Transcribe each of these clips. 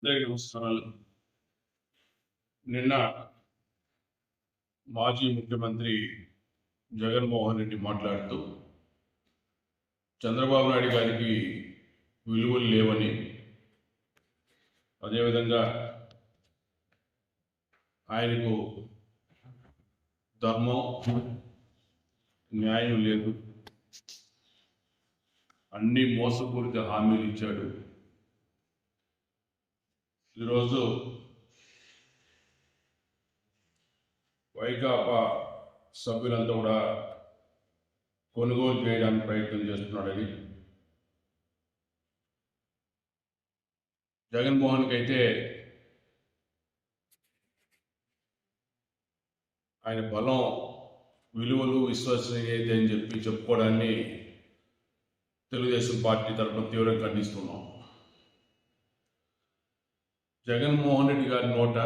అందరికీ నమస్కారాలు. నిన్న మాజీ ముఖ్యమంత్రి జగన్మోహన్ రెడ్డి మాట్లాడుతూ చంద్రబాబు నాయుడు గారికి విలువలు లేవని, అదేవిధంగా ఆయనకు ధర్మం న్యాయం లేదు, అన్ని మోసపూరిత హామీలు ఇచ్చాడు. ఈరోజు వైకాపా సభ్యులంతా కూడా కొనుగోలు చేయడానికి ప్రయత్నం చేస్తున్నాడని, జగన్మోహన్కి అయితే ఆయన బలం, విలువలు, విశ్వసనీయత అని చెప్పి చెప్పుకోవడాన్ని తెలుగుదేశం పార్టీ తరఫున తీవ్రంగా ఖండిస్తున్నాం. జగన్మోహన్ రెడ్డి గారి నోట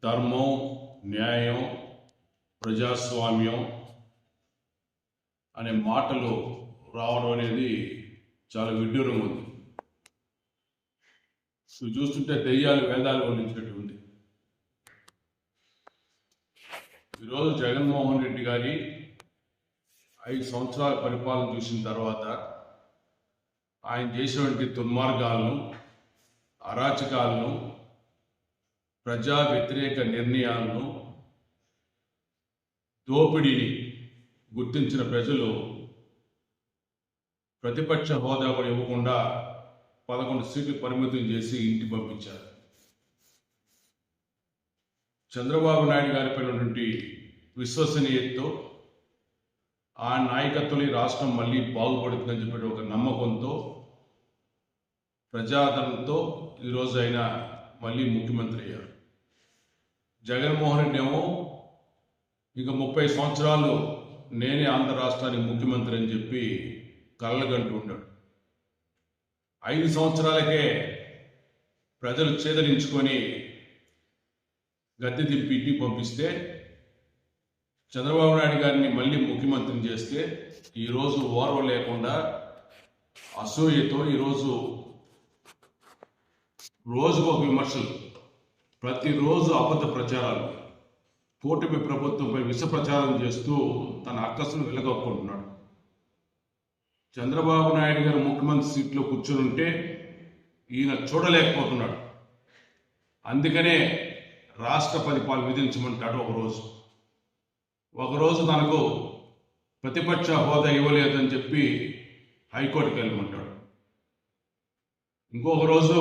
ధర్మం, న్యాయం, ప్రజాస్వామ్యం అనే మాటలు రావడం అనేది చాలా విడ్డూరంగా ఉంది. ఇవి చూస్తుంటే దెయ్యాలు వేదాలు వల్లించినట్టు ఉంది. ఈరోజు జగన్మోహన్ రెడ్డి గారి 5 సంవత్సరాల పరిపాలన చూసిన తర్వాత ఆయన చేసినటువంటి దుర్మార్గాలను, అరాచకాలను, ప్రజా వ్యతిరేక నిర్ణయాలను, దోపిడీని గుర్తించిన ప్రజలు ప్రతిపక్ష హోదా కూడా ఇవ్వకుండా 11 సీట్లు పరిమితం చేసి ఇంటికి పంపించారు. చంద్రబాబు నాయుడు గారిపై ఉన్నటువంటి విశ్వసనీయతతో, ఆ నాయకత్వం ఈ రాష్ట్రం మళ్ళీ బాగుపడుతుందని చెప్పి ఒక నమ్మకంతో, ప్రజాదరణతో ఈరోజు ఆయన మళ్ళీ ముఖ్యమంత్రి అయ్యారు. జగన్మోహన్ రెడ్డి ఏమో ఇక 30 సంవత్సరాలు నేనే ఆంధ్ర రాష్ట్రానికి ముఖ్యమంత్రి అని చెప్పి కళ్ళగంటూ ఉన్నాడు. 5 సంవత్సరాలకే ప్రజలు చేదరించుకొని గద్దె దింపి ఇంటికి పంపిస్తే, చంద్రబాబు నాయుడు గారిని మళ్ళీ ముఖ్యమంత్రిని చేస్తే ఈరోజు ఓర్వ లేకుండా అసూయతో ఈరోజు రోజుకు ఒక విమర్శలు, ప్రతిరోజు అబద్ధ ప్రచారాలు, కూటమి ప్రభుత్వంపై విష ప్రచారం చేస్తూ తన అక్కసును వెలగొక్కుంటున్నాడు. చంద్రబాబు నాయుడు గారు ముఖ్యమంత్రి సీట్లో కూర్చొని ఉంటే ఈయన చూడలేకపోతున్నాడు. అందుకనే రాష్ట్ర పరిపాలన విధించమంటాడు. ఒకరోజు తనకు ప్రతిపక్ష హోదా ఇవ్వలేదని చెప్పి హైకోర్టుకి వెళ్ళమంటాడు. ఇంకొక రోజు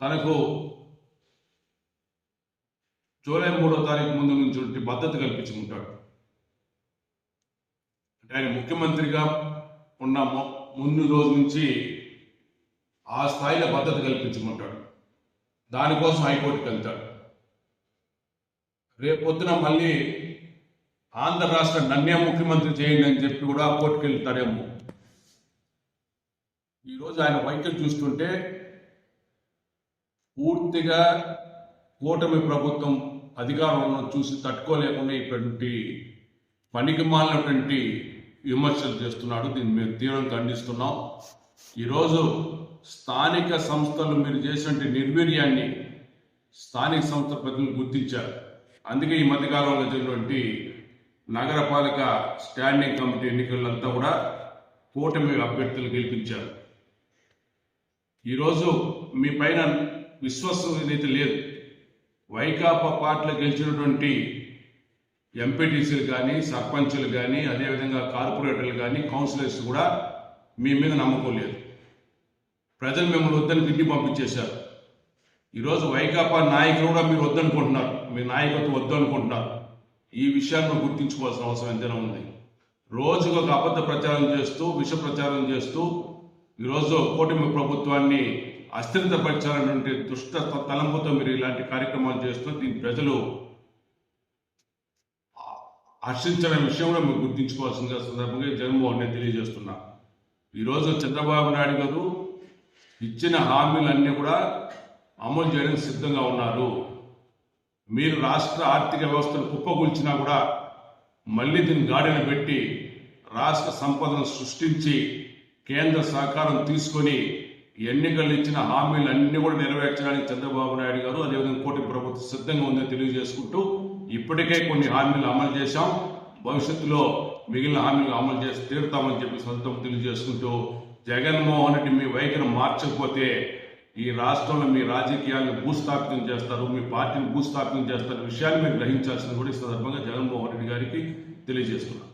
తనకు జూలై 3వ తారీఖు ముందు నుంచి భద్రత కల్పించుకుంటాడు. అంటే ఆయన ముఖ్యమంత్రిగా ఉన్న ముందు రోజు నుంచి ఆ స్థాయిలో భద్రత కల్పించుకుంటాడు. దానికోసం హైకోర్టుకి వెళ్తాడు. రేపొద్దున మళ్ళీ ఆంధ్ర రాష్ట్ర నన్నే ముఖ్యమంత్రి చేయండి అని చెప్పి కూడా కోర్టుకు వెళ్తాడేమో. ఈరోజు ఆయన వైఖరి చూస్తుంటే పూర్తిగా కూటమి ప్రభుత్వం అధికారంలో చూసి తట్టుకోలేకుండా ఇటువంటి పనికి మాలినటువంటి విమర్శలు చేస్తున్నాడు. దీన్ని మేము తీవ్రంగా ఖండిస్తున్నాం. ఈరోజు స్థానిక సంస్థలు మీరు చేసినటువంటి నిర్వీర్యాన్ని స్థానిక సంస్థల ప్రతినిధులు గుర్తించారు. అందుకే ఈ మధ్యకాలంలో జరిగినటువంటి నగరపాలక స్టాండింగ్ కమిటీ ఎన్నికలంతా కూడా కూటమి అభ్యర్థులు గెలిపించారు. ఈరోజు మీ పైన విశ్వసనీయత లేదు. వైకాపా పార్టీలో గెలిచినటువంటి ఎంపీటీసీలు కానీ, సర్పంచులు కానీ, అదేవిధంగా కార్పొరేటర్లు కానీ, కౌన్సిలర్స్ కూడా మీ మీద నమ్మకం లేదు. ప్రజలు మిమ్మల్ని వద్దని తిట్టి పంపించేశారు. ఈరోజు వైకాపా నాయకులు కూడా మీరు వద్దనుకుంటున్నారు, మీ నాయకత్వం వద్దనుకుంటున్నారు. ఈ విషయాన్ని గుర్తించుకోవాల్సిన అవసరం ఎంతైనా ఉంది. రోజుకు ఒక అబద్ధ ప్రచారం చేస్తూ, విష ప్రచారం చేస్తూ ఈరోజు కూటమి ప్రభుత్వాన్ని అస్థిరపరిచాలన్నటువంటి దుష్ట తలంపుతో మీరు ఇలాంటి కార్యక్రమాలు చేస్తూ దీన్ని ప్రజలు హర్షించిన విషయంలో మీరు గుర్తించుకోవాల్సిన సందర్భంగా జగన్మోహన్ రెడ్డి తెలియజేస్తున్నా. ఈరోజు చంద్రబాబు నాయుడు గారు ఇచ్చిన హామీలన్నీ కూడా అమలు చేయడానికి సిద్ధంగా ఉన్నారు. మీరు రాష్ట్ర ఆర్థిక వ్యవస్థను కుప్పగూల్చినా కూడా మళ్ళీ దీన్ని గాడిన పెట్టి రాష్ట్ర సంపదను సృష్టించి కేంద్ర సహకారం తీసుకొని ఎన్నికలు ఇచ్చిన హామీలు అన్ని కూడా నెరవేర్చడానికి చంద్రబాబు నాయుడు గారు అదేవిధంగా కూటమి ప్రభుత్వం సిద్ధంగా ఉందని తెలియజేసుకుంటూ ఇప్పటికే కొన్ని హామీలు అమలు చేశాం, భవిష్యత్తులో మిగిలిన హామీలు అమలు చేసి తీరుతామని చెప్పి సందర్భంగా తెలియజేసుకుంటూ జగన్మోహన్ రెడ్డి మీ వైఖరి మార్చకపోతే ఈ రాష్ట్రంలో మీ రాజకీయాలను భూస్థాపితం చేస్తారు, మీ పార్టీని భూస్థాపితం చేస్తారు విషయాన్ని మీరు గ్రహించాల్సింది కూడా ఈ సందర్భంగా జగన్మోహన్ రెడ్డి గారికి తెలియజేస్తున్నారు.